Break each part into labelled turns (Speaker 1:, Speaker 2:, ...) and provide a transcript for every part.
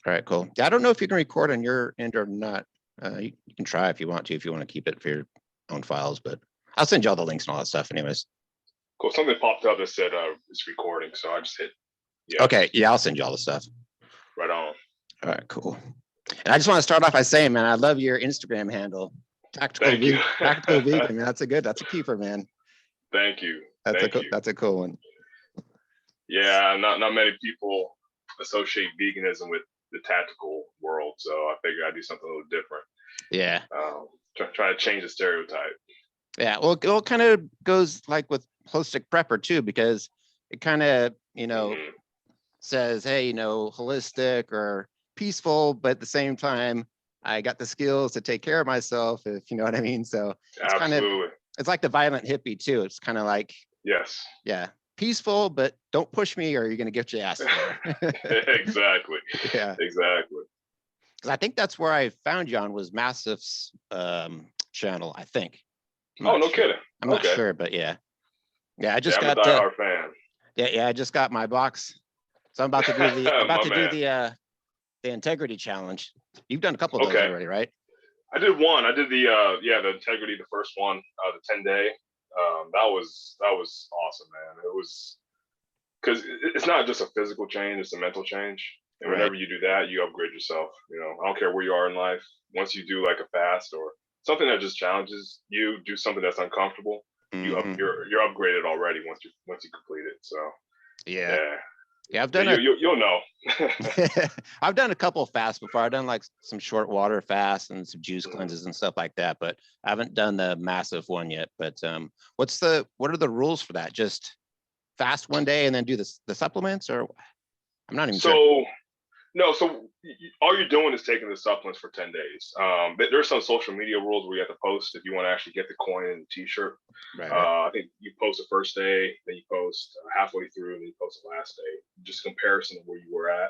Speaker 1: All right, cool. Yeah, I don't know if you can record on your end or not. You can try if you want to keep it for your own files, but I'll send you all the links and all that stuff anyways.
Speaker 2: Cool. Something popped up that said it's recording, so I just hit
Speaker 1: yeah. Okay, yeah, I'll send you all the stuff.
Speaker 2: Right on.
Speaker 1: All right, cool. And I just want to start off by saying, man, I love your Instagram handle. Tactical vegan, man. That's a keeper, man.
Speaker 2: Thank you.
Speaker 1: That's a cool one.
Speaker 2: Yeah, not many people associate veganism with the tactical world, so I figured I'd do something a little different.
Speaker 1: Yeah.
Speaker 2: Try to change the stereotype.
Speaker 1: Yeah, well, it all kind of goes like with holistic prepper too, because it kind of, says, hey, holistic or peaceful, but at the same time, I got the skills to take care of myself, if you know what I mean. So it's
Speaker 2: Absolutely.
Speaker 1: It's like the violent hippie too. It's kind of like,
Speaker 2: yes.
Speaker 1: Yeah. Peaceful, but don't push me or you're going to get your ass.
Speaker 2: Exactly.
Speaker 1: Yeah.
Speaker 2: Exactly.
Speaker 1: Because I think that's where I found you on was Massive's channel, I think.
Speaker 2: No kidding.
Speaker 1: I'm not sure, but yeah. Yeah, I just got
Speaker 2: I'm a diehard fan.
Speaker 1: Yeah, I just got my box. So I'm about to do the integrity challenge. You've done a couple of those already, right?
Speaker 2: I did one. I did the integrity, the first one, the 10-day. That was awesome, man. It was because it's not just a physical change; it's a mental change. And whenever you do that, you upgrade yourself. I don't care where you are in life. Once you do like a fast or something that just challenges you, do something that's uncomfortable, you're upgraded already once you complete it. So
Speaker 1: yeah, I've done
Speaker 2: you'll know.
Speaker 1: I've done a couple of fasts before. I've done like some short water fasts and some juice cleanses and stuff like that, but I haven't done the massive one yet. But what are the rules for that? Just fast one day and then do the supplements, or I'm not even sure.
Speaker 2: No, so all you're doing is taking the supplements for 10 days. But there's some social media rules where you have to post if you want to actually get the coin in the t-shirt.
Speaker 1: Right.
Speaker 2: I think you post the first day, then you post halfway through, and then you post the last day. Just comparison of where you were at.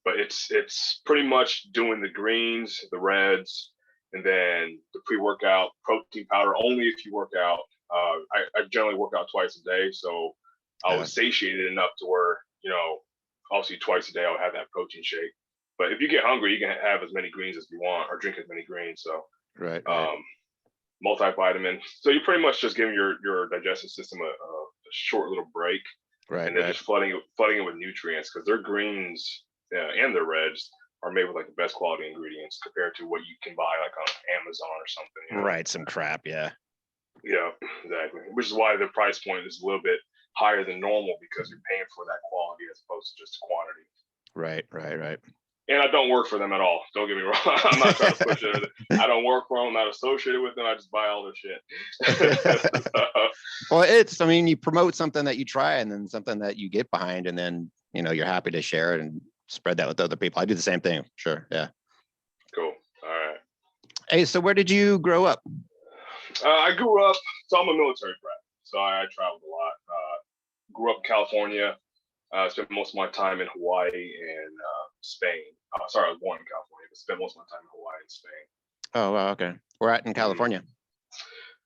Speaker 2: But it's pretty much doing the greens, the reds, and then the pre-workout protein powder only if you work out. I generally work out twice a day, so I was satiated enough to where, obviously twice a day I'll have that protein shake. But if you get hungry, you can have as many greens as you want or drink as many greens. So
Speaker 1: right.
Speaker 2: Multivitamin. So you're pretty much just giving your digestive system a short little break.
Speaker 1: Right.
Speaker 2: And then just flooding it with nutrients, because their greens and their reds are made with like the best quality ingredients compared to what you can buy like on Amazon or something.
Speaker 1: Right. Some crap. Yeah.
Speaker 2: Yeah, exactly. Which is why the price point is a little bit higher than normal, because you're paying for that quality as opposed to just quantity.
Speaker 1: Right.
Speaker 2: And I don't work for them at all. Don't get me wrong. I'm not trying to push it. I don't work for them. I'm not associated with them. I just buy all their shit.
Speaker 1: Well, you promote something that you try and then something that you get behind, and then, you're happy to share it and spread that with other people. I do the same thing. Sure. Yeah.
Speaker 2: Cool. All right.
Speaker 1: Hey, so where did you grow up?
Speaker 2: I grew up, so I'm a military brat. So I traveled a lot. Grew up in California. Spent most of my time in Hawaii and Spain. Sorry, I was born in California, but spent most of my time in Hawaii and Spain.
Speaker 1: Oh, wow, okay. We're at in California.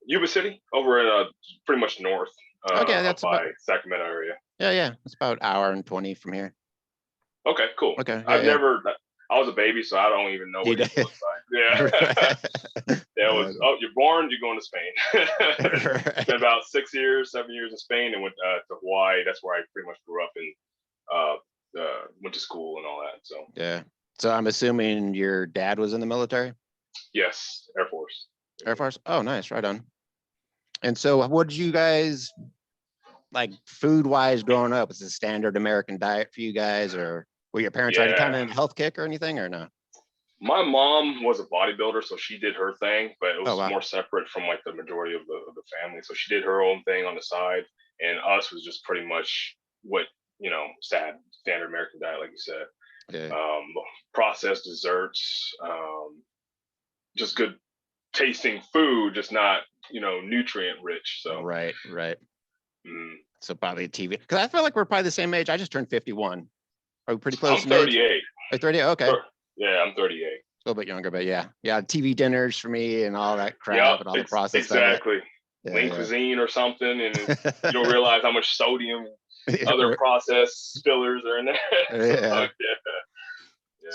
Speaker 2: Yuba City, over in pretty much north.
Speaker 1: Okay, that's
Speaker 2: by Sacramento area.
Speaker 1: Yeah, it's about an hour and 20 from here.
Speaker 2: Okay, cool.
Speaker 1: Okay,
Speaker 2: I was a baby, so I don't even know what it looks like. Yeah. That was, you're born, you're going to Spain. Spent about 7 years in Spain, and went to Hawaii. That's where I pretty much grew up and went to school and all that. So
Speaker 1: yeah. So I'm assuming your dad was in the military?
Speaker 2: Yes, Air Force.
Speaker 1: Air Force? Oh, nice. Right on. And so what did you guys, like food-wise growing up? Was it a standard American diet for you guys, or were your parents already kind of in health kick or anything, or no?
Speaker 2: My mom was a bodybuilder, so she did her thing, but it was more separate from like the majority of the family. So she did her own thing on the side, and us was just pretty much what, standard American diet, like you said.
Speaker 1: Yeah.
Speaker 2: Processed desserts, just good tasting food, just not, nutrient rich. So
Speaker 1: right. So probably TV, because I feel like we're probably the same age. I just turned 51. Are we pretty close?
Speaker 2: I'm 38.
Speaker 1: Or 38? Okay.
Speaker 2: Yeah, I'm 38.
Speaker 1: A little bit younger, but yeah, TV dinners for me and all that crap and all the process.
Speaker 2: Exactly. Lean cuisine or something, and you don't realize how much sodium, other processed fillers are in there.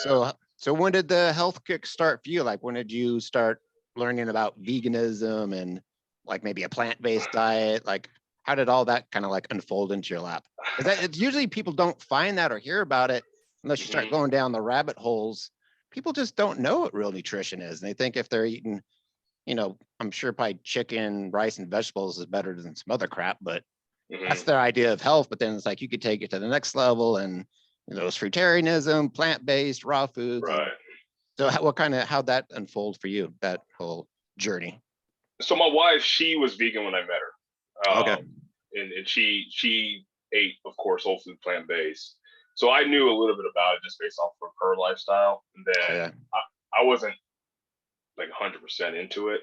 Speaker 1: So when did the health kick start for you? Like, when did you start learning about veganism and like maybe a plant-based diet? Like, how did all that kind of like unfold into your lap? Because it's usually people don't find that or hear about it unless you start going down the rabbit holes. People just don't know what real nutrition is. And they think if they're eating, I'm sure probably chicken, rice, and vegetables is better than some other crap, but that's their idea of health. But then it's like you could take it to the next level and it's fruitarianism, plant-based, raw foods.
Speaker 2: Right.
Speaker 1: So how'd that unfold for you, that whole journey?
Speaker 2: So my wife, she was vegan when I met her.
Speaker 1: Okay.
Speaker 2: And she ate, of course, whole food, plant-based. So I knew a little bit about it just based off of her lifestyle. And then I wasn't like 100% into it.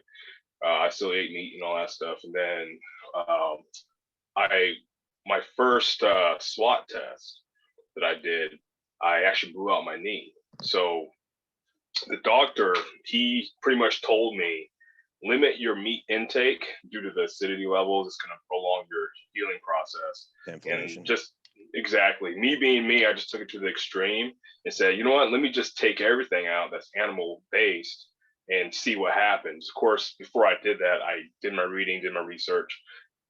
Speaker 2: I still ate meat and all that stuff. And then my first SWAT test that I did, I actually blew out my knee. So the doctor, he pretty much told me, limit your meat intake due to the acidity levels. It's going to prolong your healing process. And just exactly, me being me, I just took it to the extreme and said, you know what, let me just take everything out that's animal based and see what happens. Of course, before I did that, I did my reading, did my research,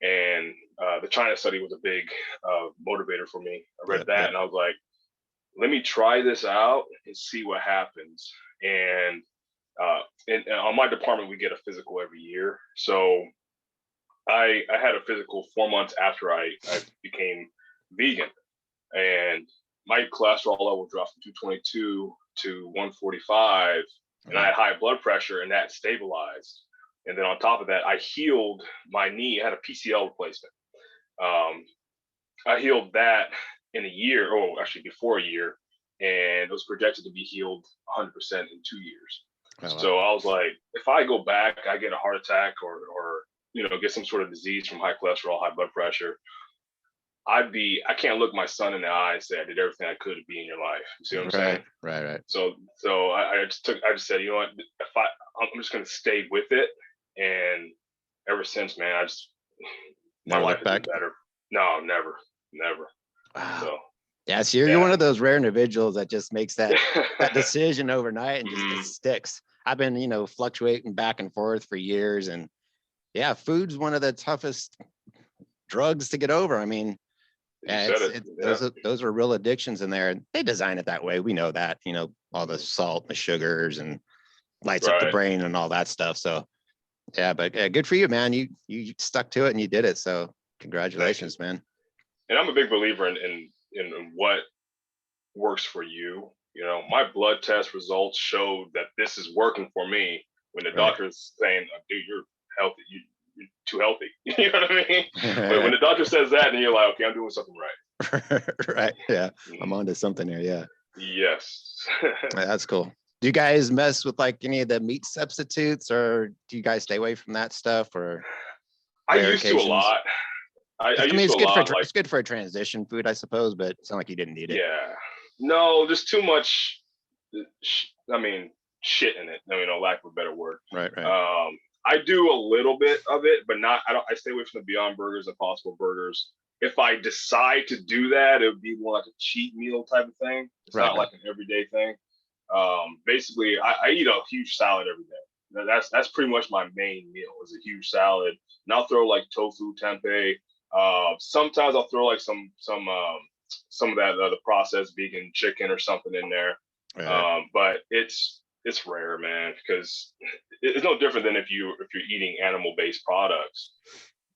Speaker 2: and the China study was a big motivator for me. I read that and I was like, let me try this out and see what happens. And on my department, we get a physical every year. So I had a physical 4 months after I became vegan, and my cholesterol level dropped from 222 to 145, and I had high blood pressure, and that stabilized. And then on top of that, I healed my knee. I had a PCL replacement. I healed that in a year, or actually before a year, and it was projected to be healed 100% in 2 years. Oh, wow. So I was like, if I go back, I get a heart attack or get some sort of disease from high cholesterol, high blood pressure, I can't look my son in the eye and say I did everything I could to be in your life. You see what I'm saying?
Speaker 1: Right.
Speaker 2: So I just said, you know what, I'm just going to stay with it. And ever since, man, my life has been better. No, never.
Speaker 1: Wow.
Speaker 2: So,
Speaker 1: yeah, so you're one of those rare individuals that just makes that decision overnight and just it sticks. I've been, fluctuating back and forth for years, and food's one of the toughest drugs to get over. I mean, those are real addictions in there. They design it that way. We know that, all the salt, the sugars, and lights up the brain and all that stuff. So, but good for you, man. You stuck to it and you did it. So congratulations, man.
Speaker 2: And I'm a big believer in what works for you. My blood test results showed that this is working for me. When the doctor is saying, dude, you're healthy, you're too healthy. You know what I mean? But when the doctor says that, and you're like, okay, I'm doing something right.
Speaker 1: Right. Yeah. I'm onto something here. Yeah.
Speaker 2: Yes.
Speaker 1: That's cool. Do you guys mess with like any of the meat substitutes, or do you guys stay away from that stuff? Or
Speaker 2: I used to a lot.
Speaker 1: It's good for a transition food, I suppose, but it's not like you didn't need it.
Speaker 2: Yeah. No, there's too much. Shit in it. Lack of a better word.
Speaker 1: Right.
Speaker 2: I do a little bit of it, but not. I stay away from the Beyond Burgers, Impossible Burgers. If I decide to do that, it would be more like a cheat meal type of thing. It's not like an everyday thing. Basically, I eat a huge salad every day. That's pretty much my main meal is a huge salad. And I'll throw like tofu, tempeh. Sometimes I'll throw like some of that the processed vegan chicken or something in there. But it's rare, man, because it's no different than if you're eating animal-based products.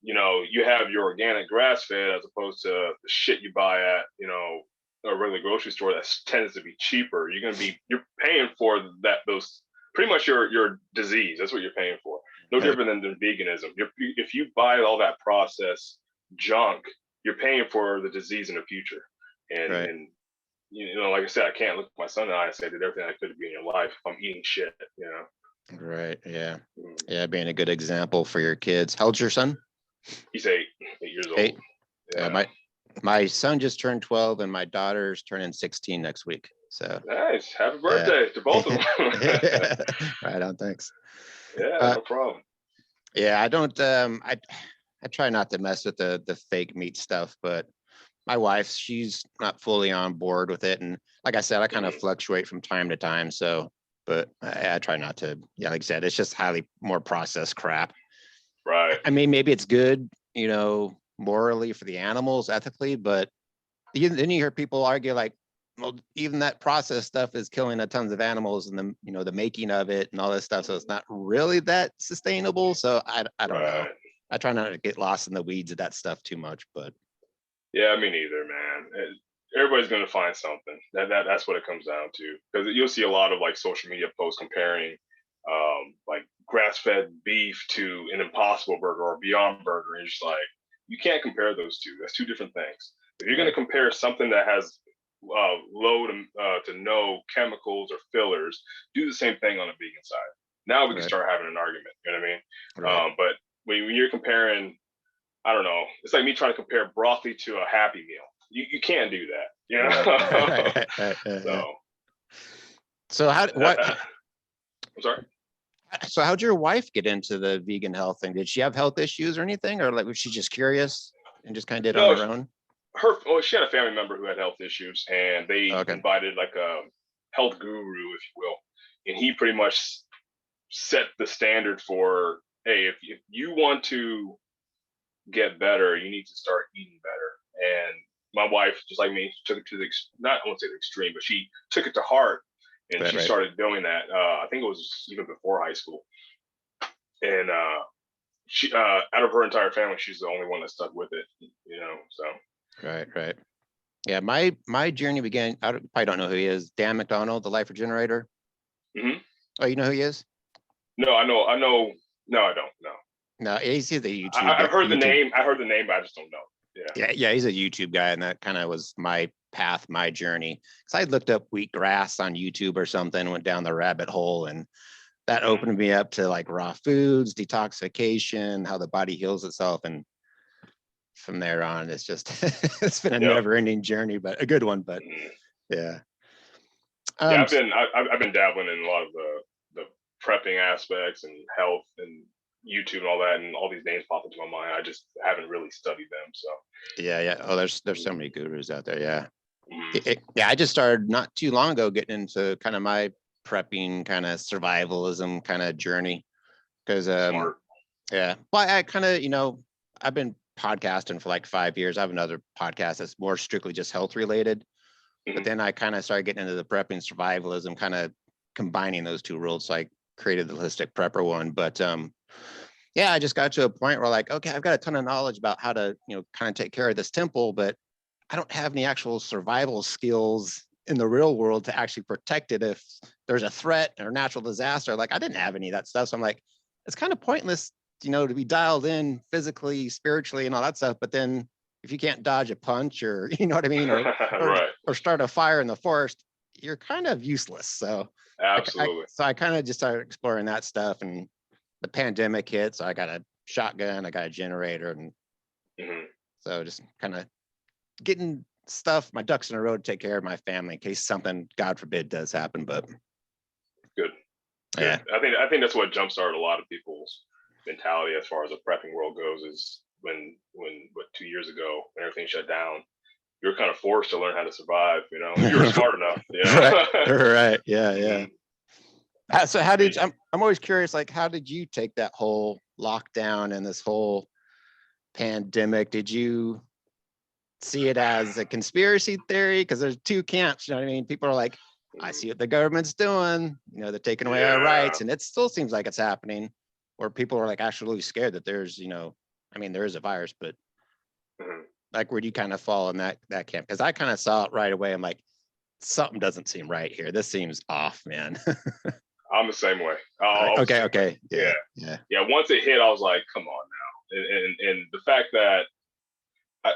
Speaker 2: You have your organic grass-fed as opposed to the shit you buy at a regular grocery store that tends to be cheaper. You're paying for those pretty much your disease. That's what you're paying for. No different than veganism. If you buy all that processed junk, you're paying for the disease in the future. And like I said, I can't look my son in the eye and say I did everything I could to be in your life if I'm eating shit.
Speaker 1: Right. Yeah. Yeah. Being a good example for your kids. How old's your son?
Speaker 2: He's 8 years old.
Speaker 1: 8. Yeah. My son just turned 12 and my daughter's turning 16 next week. So
Speaker 2: nice. Happy birthday to both of them.
Speaker 1: Right on. Thanks.
Speaker 2: Yeah, no problem.
Speaker 1: Yeah, I don't. I try not to mess with the fake meat stuff, but my wife, she's not fully on board with it. And like I said, I kind of
Speaker 2: Mhm.
Speaker 1: fluctuate from time to time. So, but I try not to, yeah, like I said, it's just highly more processed crap.
Speaker 2: Right.
Speaker 1: I mean, maybe it's good, morally for the animals, ethically, but then you hear people argue like, well, even that processed stuff is killing a tons of animals and the making of it and all this stuff. So it's not really that sustainable. So I don't know.
Speaker 2: Right.
Speaker 1: I try not to get lost in the weeds of that stuff too much, but
Speaker 2: Yeah, me neither, man. Everybody's gonna find something. That's what it comes down to. Because you'll see a lot of like social media posts comparing like grass-fed beef to an Impossible Burger or Beyond Burger, and it's just like you can't compare those two. That's two different things. If you're gonna
Speaker 1: right,
Speaker 2: compare something that has low to no chemicals or fillers, do the same thing on the vegan side. Now we can
Speaker 1: right,
Speaker 2: start having an argument. You know what I mean?
Speaker 1: right.
Speaker 2: But when you're comparing, I don't know. It's like me trying to compare broccoli to a Happy Meal. You can't do that, you
Speaker 1: Right, right,
Speaker 2: know.
Speaker 1: right.
Speaker 2: So
Speaker 1: So
Speaker 2: I'm sorry.
Speaker 1: so how'd your wife get into the vegan health thing? Did she have health issues or anything, or like was she just curious and just kind of did it on
Speaker 2: No,
Speaker 1: her own?
Speaker 2: she had a family member who had health issues, and they
Speaker 1: Okay,
Speaker 2: invited like a health guru, if you will, and he pretty much set the standard for, hey, if you want to get better, you need to start eating better. And my wife, just like me, took it to not I won't say the extreme, but she took it to heart, and
Speaker 1: right,
Speaker 2: she
Speaker 1: right.
Speaker 2: started doing that. I think it was even before high school, and she out of her entire family, she's the only one that stuck with it. So
Speaker 1: Right, right. Yeah, my journey began. Probably don't know who he is. Dan McDonald, the Life Regenerator.
Speaker 2: hmm
Speaker 1: Oh, you know who he is?
Speaker 2: no, I know. No, I don't. No,
Speaker 1: No, he's a YouTube guy.
Speaker 2: I've heard the
Speaker 1: YouTube.
Speaker 2: name. I heard the name, but I just don't know. Yeah.
Speaker 1: Yeah, he's a YouTube guy, and that kind of was my path, my journey. Because I looked up wheatgrass on YouTube or something, went down the rabbit hole, and that
Speaker 2: hmm
Speaker 1: opened me up to like raw foods, detoxification, how the body heals itself, and from there on, it's just it's been a
Speaker 2: Yep.
Speaker 1: never-ending journey, but a good one. But
Speaker 2: hmm
Speaker 1: yeah,
Speaker 2: Yeah,
Speaker 1: um,
Speaker 2: I've been dabbling in a lot of the prepping aspects and health and YouTube and all that, and all these names pop into my mind. I just haven't really studied them. So
Speaker 1: yeah. Oh, there's so many gurus out there. Yeah,
Speaker 2: mm,
Speaker 1: yeah. I just started not too long ago getting into kind of my prepping, kind of survivalism kind of journey because
Speaker 2: smart.
Speaker 1: yeah. Well, I kind of, I've been podcasting for like 5 years. I have another podcast that's more strictly just health related. But
Speaker 2: hmm
Speaker 1: then I kind of started getting into the prepping survivalism, kind of combining those two worlds. So I created the holistic prepper one. But yeah, I just got to a point where like, okay, I've got a ton of knowledge about how to, kind of take care of this temple, but I don't have any actual survival skills in the real world to actually protect it if there's a threat or natural disaster. Like I didn't have any of that stuff. So I'm like, it's kind of pointless, to be dialed in physically, spiritually, and all that stuff. But then if you can't dodge a punch or you know what I mean, or
Speaker 2: Right.
Speaker 1: or start a fire in the forest, you're kind of useless. So
Speaker 2: Absolutely.
Speaker 1: I kind of just started exploring that stuff, and the pandemic hit. So I got a shotgun, I got a generator, and
Speaker 2: hmm
Speaker 1: so just kind of getting stuff, my ducks in a row to take care of my family in case something, God forbid, does happen. But
Speaker 2: Good. Good.
Speaker 1: yeah,
Speaker 2: I think that's what jumpstarted a lot of people's mentality as far as the prepping world goes. Is when what 2 years ago when everything shut down, you were kind of forced to learn how to survive. If you were smart enough.
Speaker 1: right, right, yeah, yeah.
Speaker 2: Mhm.
Speaker 1: So how did I'm always curious, like how did you take that whole lockdown and this whole pandemic? Did you see it as a conspiracy theory? Because there's two camps, you know what I mean? People are like, I see what the government's doing, they're taking away our
Speaker 2: Yeah.
Speaker 1: rights, and it still seems like it's happening. Or people are like actually scared that there's, I mean, there is a virus, but
Speaker 2: Mhm.
Speaker 1: like where do you kind of fall in that camp? Because I kind of saw it right away. I'm like, something doesn't seem right here. This seems off, man.
Speaker 2: I'm the same way. I was the
Speaker 1: Okay,
Speaker 2: same way.
Speaker 1: okay, yeah,
Speaker 2: Yeah.
Speaker 1: yeah,
Speaker 2: Yeah. Once it hit, I was like, come on now. And the fact that I,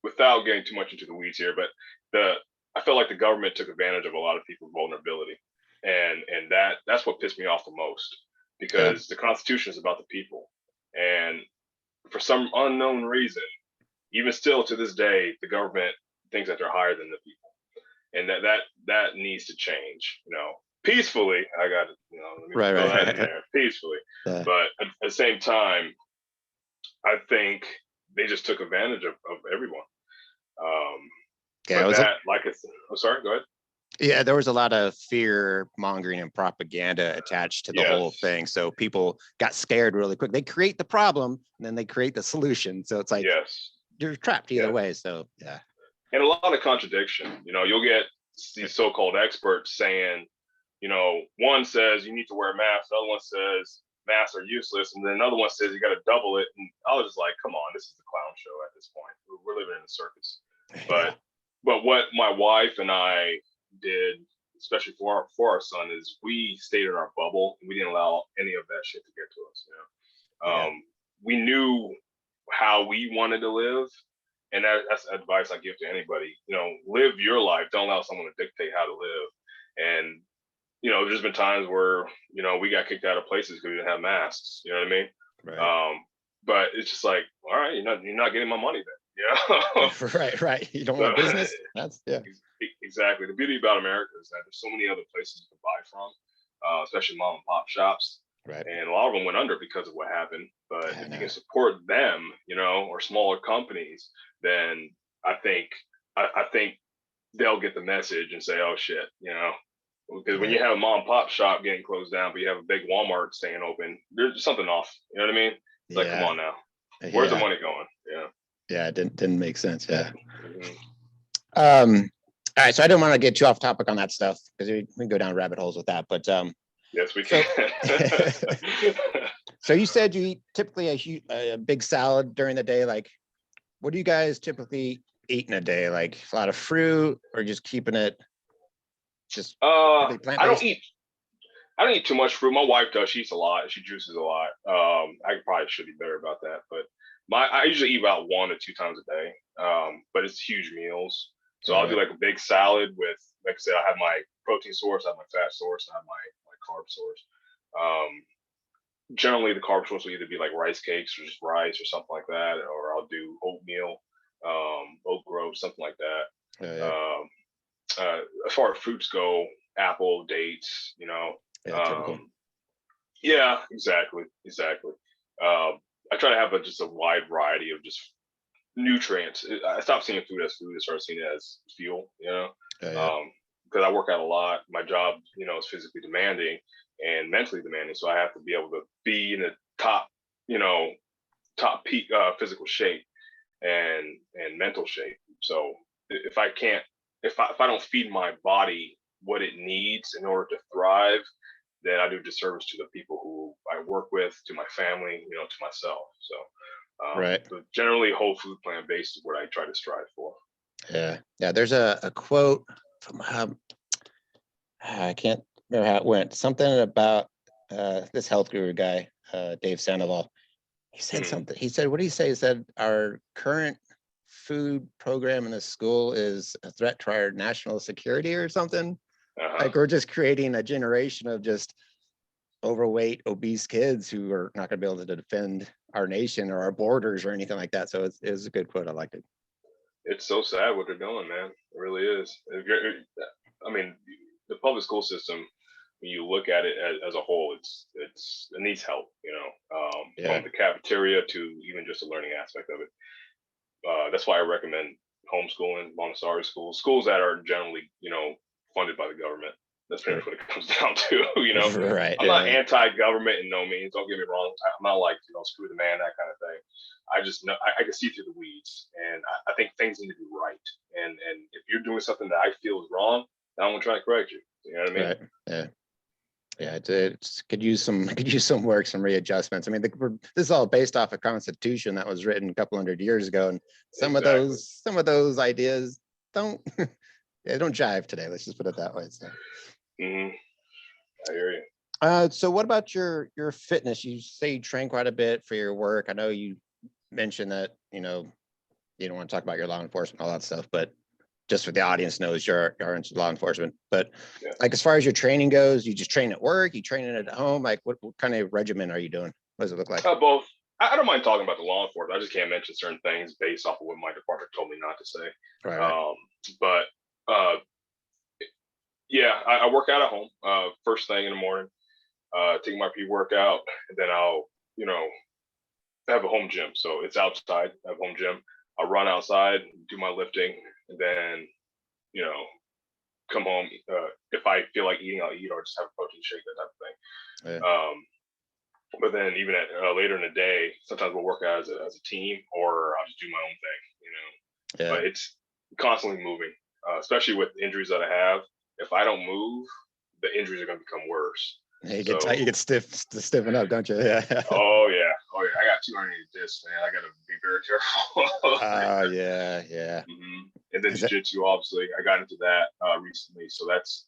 Speaker 2: without getting too much into the weeds here, but I felt like the government took advantage of a lot of people's vulnerability, and that's what pissed me off the most
Speaker 1: yeah,
Speaker 2: because the Constitution is about the people, and for some unknown reason, even still to this day, the government thinks that they're higher than the people, and that needs to change. Peacefully. I got to let me
Speaker 1: right,
Speaker 2: throw that in
Speaker 1: right,
Speaker 2: there peacefully,
Speaker 1: yeah,
Speaker 2: but at the same time, I think they just took advantage of everyone.
Speaker 1: Yeah, it
Speaker 2: But
Speaker 1: was
Speaker 2: that, like it's, oh, sorry, go ahead.
Speaker 1: yeah, there was a lot of fear mongering and propaganda attached to the whole
Speaker 2: Yes,
Speaker 1: thing. So people got scared really quick. They create the problem and then they create the solution. So it's like
Speaker 2: yes,
Speaker 1: you're trapped either
Speaker 2: yes.
Speaker 1: way. So yeah.
Speaker 2: And a lot of contradiction. You'll get these so-called experts saying, one says you need to wear a mask, the other one says masks are useless, and then another one says you got to double it. And I was just like, come on, this is the clown show at this point. We're living in a circus.
Speaker 1: Yeah.
Speaker 2: But what my wife and I did, especially for our son, is we stayed in our bubble and we didn't allow any of that shit to get to us.
Speaker 1: Yeah.
Speaker 2: We knew how we wanted to live, and that's advice I give to anybody. Live your life. Don't allow someone to dictate how to live. And there's been times where we got kicked out of places because we didn't have masks. You know what I mean?
Speaker 1: Right.
Speaker 2: But it's just like, all right, you're not getting my money then.
Speaker 1: Right. You don't
Speaker 2: So,
Speaker 1: want business. That's yeah.
Speaker 2: exactly. The beauty about America is that there's so many other places you can buy from, especially mom and pop shops.
Speaker 1: Right.
Speaker 2: And a lot of them went under because of what happened. But
Speaker 1: Yeah,
Speaker 2: if you can support them, or smaller companies, then I think they'll get the message and say, oh shit, because when
Speaker 1: right.
Speaker 2: you have a mom and pop shop getting closed down, but you have a big Walmart staying open, there's something off. You know what I mean? It's like, come
Speaker 1: Yeah.
Speaker 2: on now, where's the
Speaker 1: Yeah.
Speaker 2: money going? Yeah.
Speaker 1: Yeah. It didn't make sense. Yeah.
Speaker 2: Mhm.
Speaker 1: All right. So I don't want to get too off topic on that stuff because we can go down rabbit holes with that. But
Speaker 2: Yes, we
Speaker 1: so
Speaker 2: can.
Speaker 1: so you said you eat typically a big salad during the day. Like, what do you guys typically eat in a day? Like a lot of fruit or just keeping it just
Speaker 2: I
Speaker 1: plant
Speaker 2: don't
Speaker 1: based?
Speaker 2: eat. I don't eat too much fruit. My wife does. She eats a lot. She juices a lot. I probably should be better about that. But I usually eat about 1 to 2 times a day. But it's huge meals. So I'll do like a big salad with, like I said, I have my protein source, I have my fat source, I have my carb source. Generally, the carb source will either be like rice cakes or just rice or something like that, or I'll do oatmeal, oat groats, something like that.
Speaker 1: Yeah.
Speaker 2: As far as fruits go, apple, dates,
Speaker 1: Yeah. Typical.
Speaker 2: um, yeah, exactly. I try to have just a wide variety of just nutrients. I stopped seeing food as food and started seeing it as fuel.
Speaker 1: Yeah.
Speaker 2: Because I work out a lot. My job, is physically demanding and mentally demanding, so I have to be able to be in the top, top peak physical shape and mental shape. So if I can't, if I don't feed my body what it needs in order to thrive, then I do disservice to the people who I work with, to my family, to myself. So,
Speaker 1: Right.
Speaker 2: but generally, whole food, plant based is what I try to strive for.
Speaker 1: Yeah. There's a quote from I can't remember how it went. Something about this health guru guy, Dave Sandoval. He said
Speaker 2: Mhm.
Speaker 1: something. He said, what did he say? He said, our current food program in the school is a threat to our national security or something.
Speaker 2: Uh-huh.
Speaker 1: Like we're just creating a generation of just overweight, obese kids who are not going to be able to defend our nation or our borders or anything like that. So it was a good quote. I liked it.
Speaker 2: It's so sad what they're doing, man. It really is. I mean, the public school system, when you look at it as a whole, it needs help.
Speaker 1: Yeah.
Speaker 2: From the cafeteria to even just the learning aspect of it. That's why I recommend homeschooling, Montessori schools that are generally, funded by the government. That's pretty much what it comes down to.
Speaker 1: Right.
Speaker 2: I'm not anti-government in no means. Don't get me wrong. I'm not like screw the man, that kind of thing. I just know I can see through the weeds, and I think things need to be right. And if you're doing something that I feel is wrong, I'm gonna try to correct you. You know what I mean?
Speaker 1: Right. Yeah. Yeah, it could use some work, some readjustments. I mean, this is all based off a constitution that was written a couple hundred years ago, and some
Speaker 2: Exactly.
Speaker 1: of those ideas don't they don't jive today. Let's just put it that way. So,
Speaker 2: I hear you.
Speaker 1: so what about your fitness? You say you train quite a bit for your work. I know you mentioned that you don't want to talk about your law enforcement, all that stuff, but just so the audience knows you're into law enforcement. But
Speaker 2: Yeah.
Speaker 1: like as far as your training goes, you just train at work, you train it at home. Like what kind of regimen are you doing? What does it look like?
Speaker 2: Both. I don't mind talking about the law enforcement. I just can't mention certain things based off of what my department told me not to say.
Speaker 1: Right.
Speaker 2: But yeah, I work out at home first thing in the morning, take my pre-workout, and then I'll, have a home gym. So it's outside. I have a home gym. I'll run outside, do my lifting, and then, you know, come home. If I feel like eating, I'll eat, or just have a protein shake, that type of thing.
Speaker 1: Yeah.
Speaker 2: But then even at later in the day, sometimes we'll work out as a team, or I'll just do my own thing, you know.
Speaker 1: Yeah.
Speaker 2: But it's constantly moving, especially with injuries that I have. If I don't move, the injuries are going to become worse.
Speaker 1: You get tight, you get stiffen up, don't you? Yeah.
Speaker 2: Oh yeah. I got 200 discs, man. I got to be very careful.
Speaker 1: Yeah.
Speaker 2: And then jiu-jitsu, obviously, I got into that recently. So that's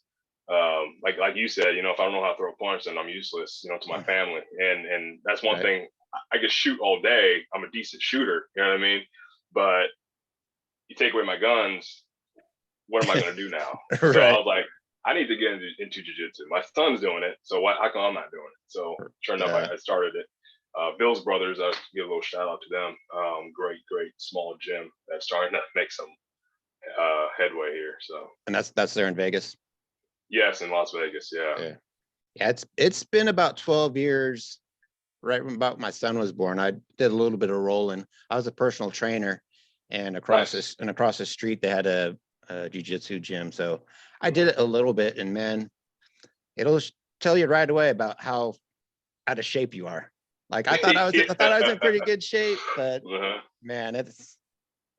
Speaker 2: like you said, you know, if I don't know how to throw a punch, then I'm useless, you know, to my family. And that's one thing. I can shoot all day. I'm a decent shooter, you know what I mean? But you take away my guns, what am I going to do now? So I was like, I need to get into jiu-jitsu. My son's doing it, so how come I'm not doing it? So sure enough, I started it. Bill's Brothers, I'll give a little shout out to them. Great small gym that's starting to make some headway here. So,
Speaker 1: and that's there in Vegas.
Speaker 2: Yes, in Las Vegas. Yeah.
Speaker 1: It's been about 12 years. Right when about my son was born, I did a little bit of rolling. I was a personal trainer, and across the street they had a jiu-jitsu gym, so I did it a little bit. And man, it'll tell you right away about how out of shape you are. Like I thought I was in pretty good shape, but man,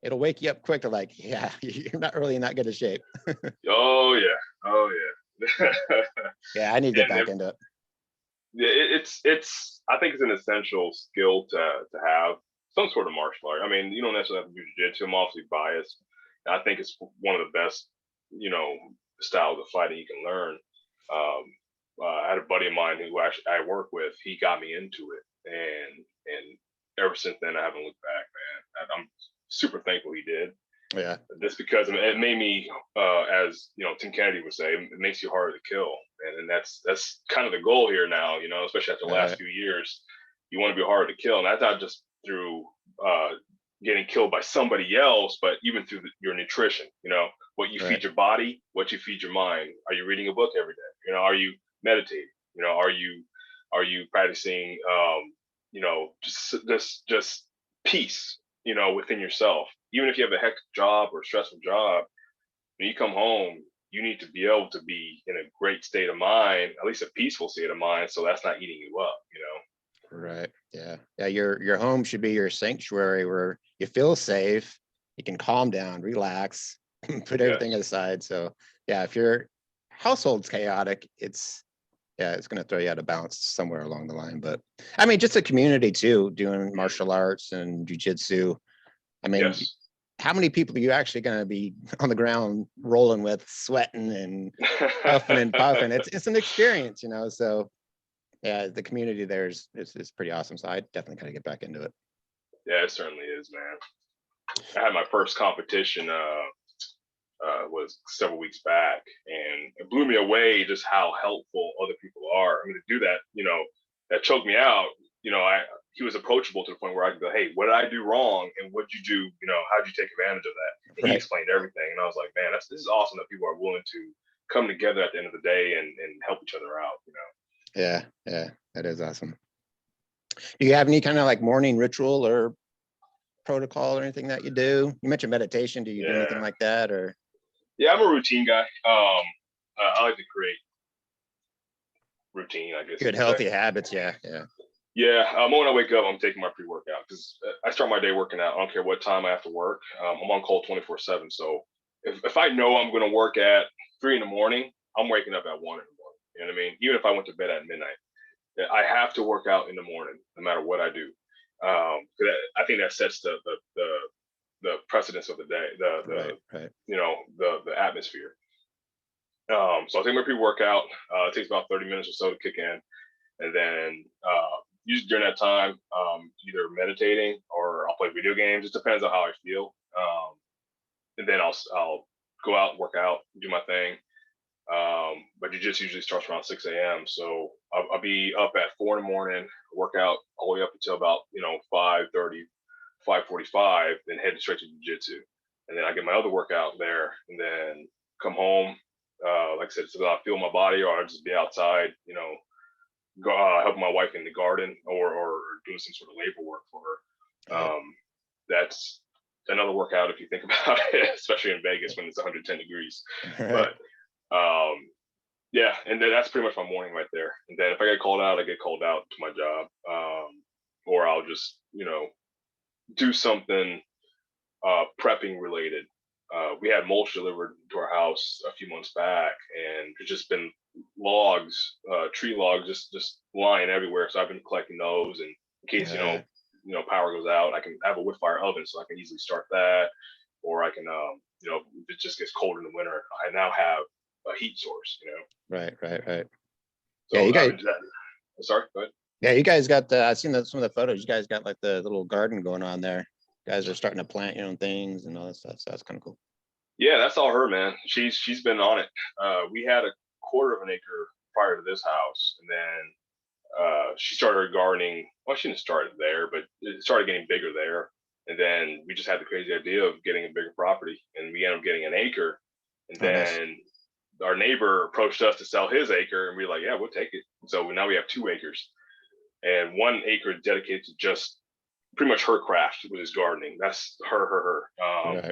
Speaker 1: it'll wake you up quick to like, yeah, you're not really in that good of shape.
Speaker 2: Oh yeah.
Speaker 1: Yeah, I need to get back into it.
Speaker 2: Yeah, it's I think it's an essential skill to have some sort of martial art. I mean, you don't necessarily have to do jiu-jitsu. I'm obviously biased. I think it's one of the best, you know, styles of fighting you can learn. I had a buddy of mine who actually I work with. He got me into it, and ever since then I haven't looked back, man. I'm super thankful he did.
Speaker 1: Yeah.
Speaker 2: Just because it made me, as you know, Tim Kennedy would say, it makes you harder to kill, and that's kind of the goal here now. You know, especially after the last few years, you want to be harder to kill, and that's not just through getting killed by somebody else, but even through your nutrition. You know, what you feed your body, what you feed your mind. Are you reading a book every day? You know, are you meditating? You know, are you practicing? You know, just peace. You know, within yourself. Even if you have a hectic job or a stressful job, when you come home, you need to be able to be in a great state of mind, at least a peaceful state of mind, so that's not eating you up, you know?
Speaker 1: Right. Yeah. Your home should be your sanctuary where you feel safe, you can calm down, relax, put everything aside. So yeah, if your household's chaotic, it's going to throw you out of balance somewhere along the line. But I mean, just a community too, doing martial arts and jiu-jitsu. I mean, how many people are you actually going to be on the ground rolling with, sweating and puffing and puffing? It's an experience, you know. So yeah, the community there is pretty awesome. So I definitely kind of get back into it.
Speaker 2: Yeah, it certainly is, man. I had my first competition was several weeks back, and it blew me away just how helpful other people are. I mean, to do that, you know, that choked me out. You know, he was approachable to the point where I could go, hey, what did I do wrong? And what'd you do? You know, how'd you take advantage of that? And he explained everything. And I was like, man, this is awesome that people are willing to come together at the end of the day and help each other out, you know?
Speaker 1: Yeah, that is awesome. Do you have any kind of like morning ritual or protocol or anything that you do? You mentioned meditation. Do you do anything like that? Or
Speaker 2: yeah, I'm a routine guy. I like to create routine, I guess.
Speaker 1: Good healthy habits. Yeah.
Speaker 2: When I wake up, I'm taking my pre-workout because I start my day working out. I don't care what time I have to work. I'm on call 24/7. So if I know I'm going to work at 3 in the morning, I'm waking up at 1 in the morning. You know what I mean? Even if I went to bed at midnight, I have to work out in the morning, no matter what I do. I think that sets the precedence of the day, you know, the atmosphere. So I take my pre-workout. It takes about 30 minutes or so to kick in. And then usually during that time, either meditating or I'll play video games. It depends on how I feel. And then I'll go out, work out, do my thing. But jiu-jitsu usually starts around 6 a.m. So I'll be up at 4 in the morning, work out all the way up until about, you know, 5:30, 5:45, then head straight to jiu-jitsu. And then I get my other workout there and then come home. Like I said, so I feel my body, or I'll just be outside, you know, go helping my wife in the garden or doing some sort of labor work for her. That's another workout if you think about it, especially in Vegas when it's 110 degrees.
Speaker 1: Right.
Speaker 2: But yeah, and then that's pretty much my morning right there. And then if I get called out, I get called out to my job, or I'll just do something prepping related. We had mulch delivered to our house a few months back, and it's just been logs, tree logs, just lying everywhere. So I've been collecting those, and in case power goes out, I can have a wood fire oven, so I can easily start that, or I can if it just gets cold in the winter, I now have a heat source.
Speaker 1: Right. So
Speaker 2: yeah, you guys. Sorry, go ahead.
Speaker 1: Yeah, you guys got the. I've seen some of the photos. You guys got like the little garden going on there. You guys are starting to plant your own things and all that stuff. So that's kind of cool.
Speaker 2: Yeah, that's all her, man. She's been on it. We had a quarter of an acre prior to this house, and then she started gardening. Well, she didn't start there, but it started getting bigger there. And then we just had the crazy idea of getting a bigger property, and we ended up getting an acre. And then our neighbor approached us to sell his acre, and we were like, yeah, we'll take it. So now we have 2 acres, and 1 acre dedicated to just pretty much her craft, which is gardening. That's her.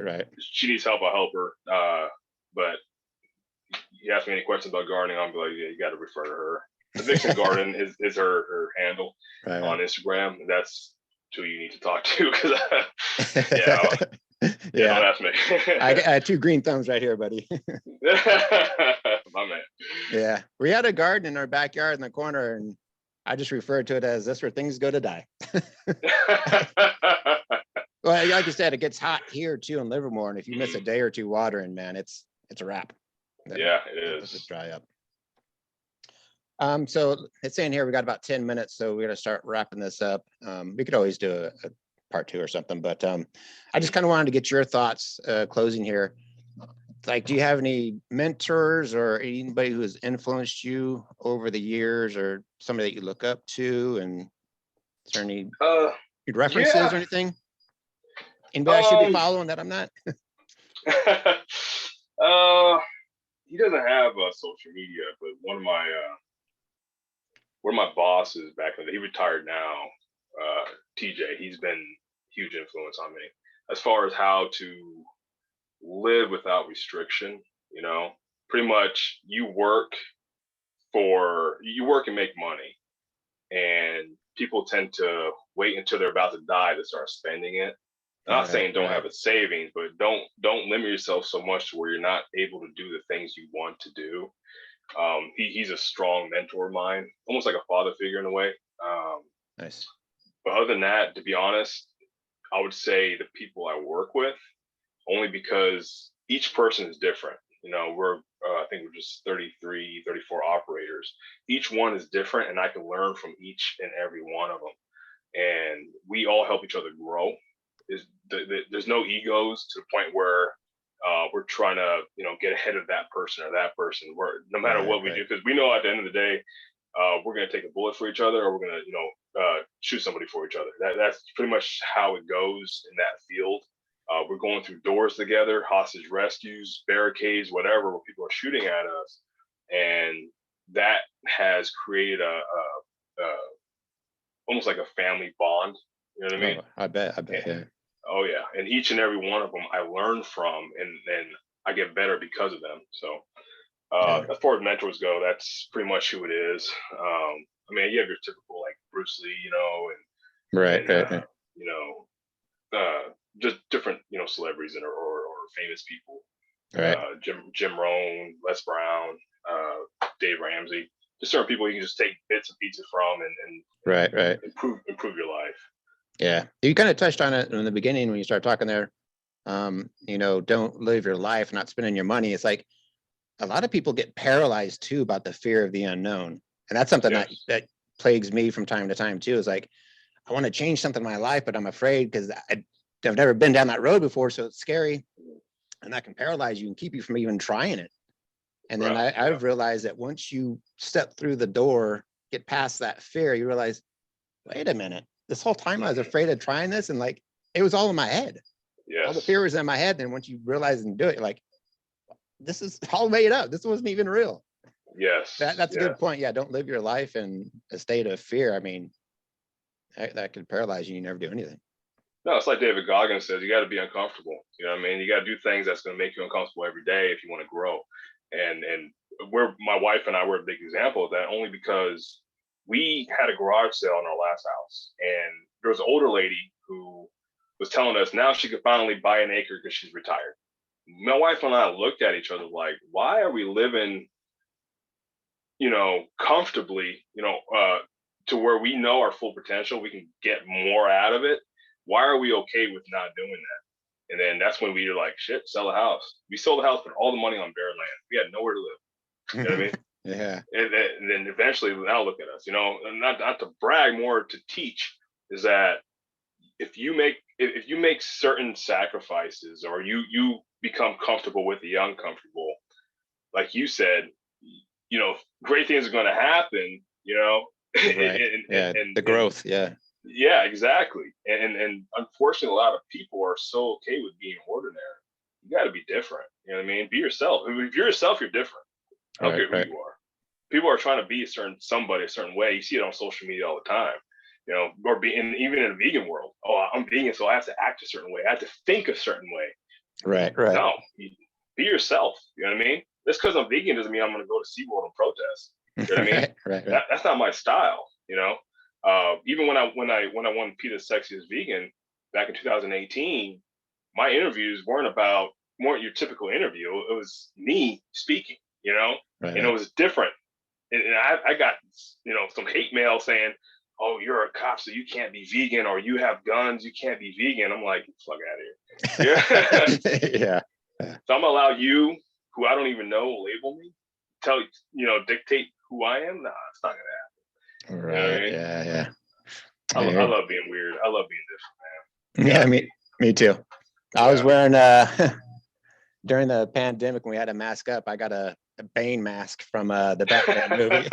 Speaker 1: Right.
Speaker 2: She needs help, I'll help her. But you ask me any questions about gardening, I'll be like, yeah, you got to refer to her. The Vixen Garden is her handle on Instagram. That's who you need to talk to, because don't ask me.
Speaker 1: I had 2 green thumbs right here, buddy.
Speaker 2: My man.
Speaker 1: Yeah, we had a garden in our backyard in the corner, and I just referred to it as this where things go to die. Well, like you said, it gets hot here too in Livermore, and if you miss a day or 2 watering, man, it's a wrap.
Speaker 2: Yeah, it is.
Speaker 1: It'll just dry up. So it's saying here we got about 10 minutes, so we're gonna start wrapping this up. We could always do a part 2 or something, but I just kind of wanted to get your thoughts closing here. Like, do you have any mentors or anybody who has influenced you over the years, or somebody that you look up to? And is there any references or anything? Anybody I should be following that I'm not?
Speaker 2: He doesn't have social media, but one of my bosses back in the day, he retired now, TJ, he's been huge influence on me as far as how to live without restriction. Pretty much you work and make money, and people tend to wait until they're about to die to start spending it. I'm not saying don't have a savings, but don't limit yourself so much to where you're not able to do the things you want to do. He's a strong mentor of mine, almost like a father figure in a way.
Speaker 1: Nice.
Speaker 2: But other than that, to be honest, I would say the people I work with, only because each person is different. I think we're just 33, 34 operators. Each one is different, and I can learn from each and every one of them. And we all help each other grow. There's no egos to the point where we're trying to, get ahead of that person or that person. No matter what we do, because we know at the end of the day, we're going to take a bullet for each other, or we're going to, shoot somebody for each other. That's pretty much how it goes in that field. We're going through doors together, hostage rescues, barricades, whatever, where people are shooting at us, and that has created a almost like a family bond. You know what I mean?
Speaker 1: I bet. Yeah.
Speaker 2: Oh yeah, and each and every one of them I learn from, and I get better because of them. So as far as mentors go, that's pretty much who it is. You have your typical like Bruce Lee, just different celebrities or famous people. Jim Rohn, Les Brown, Dave Ramsey. Just certain people you can just take bits and pieces from and improve your life.
Speaker 1: Yeah, you kind of touched on it in the beginning when you start talking there. Don't live your life not spending your money. It's like a lot of people get paralyzed too about the fear of the unknown, and that's something that plagues me from time to time too. Is like I want to change something in my life, but I'm afraid because I've never been down that road before, so it's scary, and that can paralyze you and keep you from even trying it. And then I've realized that once you step through the door, get past that fear, you realize, wait a minute. This whole time I was afraid of trying this, and like it was all in my head. All the fear was in my head. And once you realize and do it, you're like, this is all made up. This wasn't even real.
Speaker 2: Yes.
Speaker 1: That's a good point. Yeah, don't live your life in a state of fear. I mean, that could paralyze you. You never do anything.
Speaker 2: No, it's like David Goggins says, you got to be uncomfortable. You know what I mean? You got to do things that's going to make you uncomfortable every day if you want to grow. And my wife and I were a big example of that, only because we had a garage sale in our last house, and there was an older lady who was telling us now she could finally buy an acre because she's retired. My wife and I looked at each other like, why are we living, comfortably, to where we know our full potential, we can get more out of it. Why are we okay with not doing that? And then that's when we were like, shit, sell a house. We sold the house, put all the money on bare land. We had nowhere to live. You know what I mean?
Speaker 1: Yeah.
Speaker 2: And then eventually, now look at us. Not to brag, more to teach, is that if you make certain sacrifices, or you become comfortable with the uncomfortable, like you said, great things are going to happen.
Speaker 1: Right. And the growth. Yeah.
Speaker 2: Yeah, exactly. And unfortunately, a lot of people are so okay with being ordinary. You got to be different. You know what I mean? Be yourself. If you're yourself, you're different. I don't care who you are. People are trying to be a certain way. You see it on social media all the time. Or even in the vegan world. Oh, I'm vegan, so I have to act a certain way. I have to think a certain way.
Speaker 1: Right.
Speaker 2: No, be yourself. You know what I mean? Just because I'm vegan doesn't mean I'm going to go to SeaWorld and protest. You know what I mean?
Speaker 1: Right.
Speaker 2: That's not my style. Even when I won PETA's Sexiest Vegan back in 2018, my interviews weren't your typical interview. It was me speaking, and it was different. And I got, some hate mail saying, oh, you're a cop, so you can't be vegan, or you have guns, you can't be vegan. I'm like, fuck out of here.
Speaker 1: Yeah.
Speaker 2: So I'm gonna allow you, who I don't even know, label me, dictate who I am? Nah, it's not gonna happen.
Speaker 1: Right.
Speaker 2: You know what I mean?
Speaker 1: Yeah.
Speaker 2: I love being weird. I love being
Speaker 1: Yeah,
Speaker 2: different, man.
Speaker 1: me too. I was wearing during the pandemic when we had to mask up, I got a Bane mask from the Batman movie.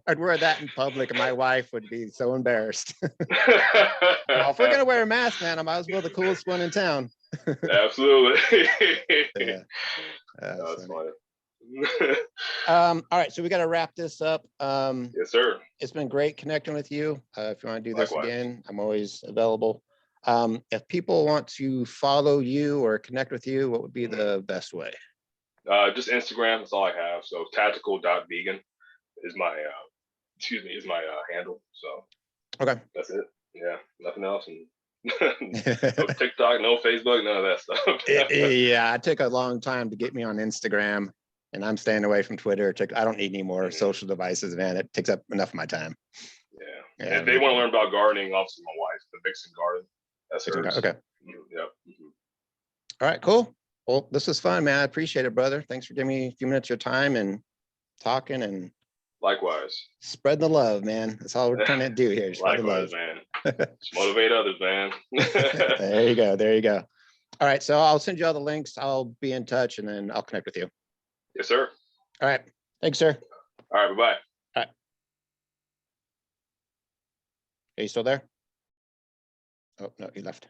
Speaker 1: I'd wear that in public, and my wife would be so embarrassed. Well, if we're gonna wear a mask, man, I might as well the coolest one in town.
Speaker 2: Absolutely.
Speaker 1: Yeah.
Speaker 2: That's funny.
Speaker 1: All right, so we got to wrap this up.
Speaker 2: Yes, sir.
Speaker 1: It's been great connecting with you. If you want to do this
Speaker 2: Likewise.
Speaker 1: again, I'm always available. If people want to follow you or connect with you, what would be the best way?
Speaker 2: Just Instagram. That's all I have. So tactical.vegan is my handle. So
Speaker 1: Okay.
Speaker 2: That's it. Yeah, nothing else. And no TikTok, no Facebook, none of that stuff.
Speaker 1: Yeah, it took a long time to get me on Instagram, and I'm staying away from Twitter. I don't need any more social devices, man. It takes up enough of my time.
Speaker 2: Yeah. And if they want to learn about gardening, obviously my wife, the Vixen Garden. That's hers.
Speaker 1: Okay.
Speaker 2: Yep.
Speaker 1: All right, cool. Well, this was fun, man. I appreciate it, brother. Thanks for giving me a few minutes of your time and talking, and
Speaker 2: likewise.
Speaker 1: Spread the love, man. That's all we're trying to do here.
Speaker 2: Likewise, man. Just motivate others, man.
Speaker 1: There you go. All right, so I'll send you all the links. I'll be in touch, and then I'll connect with you.
Speaker 2: Yes, sir.
Speaker 1: All right. Thanks, sir.
Speaker 2: All right, bye-bye.
Speaker 1: All right. Are you still there? Oh, no, he left.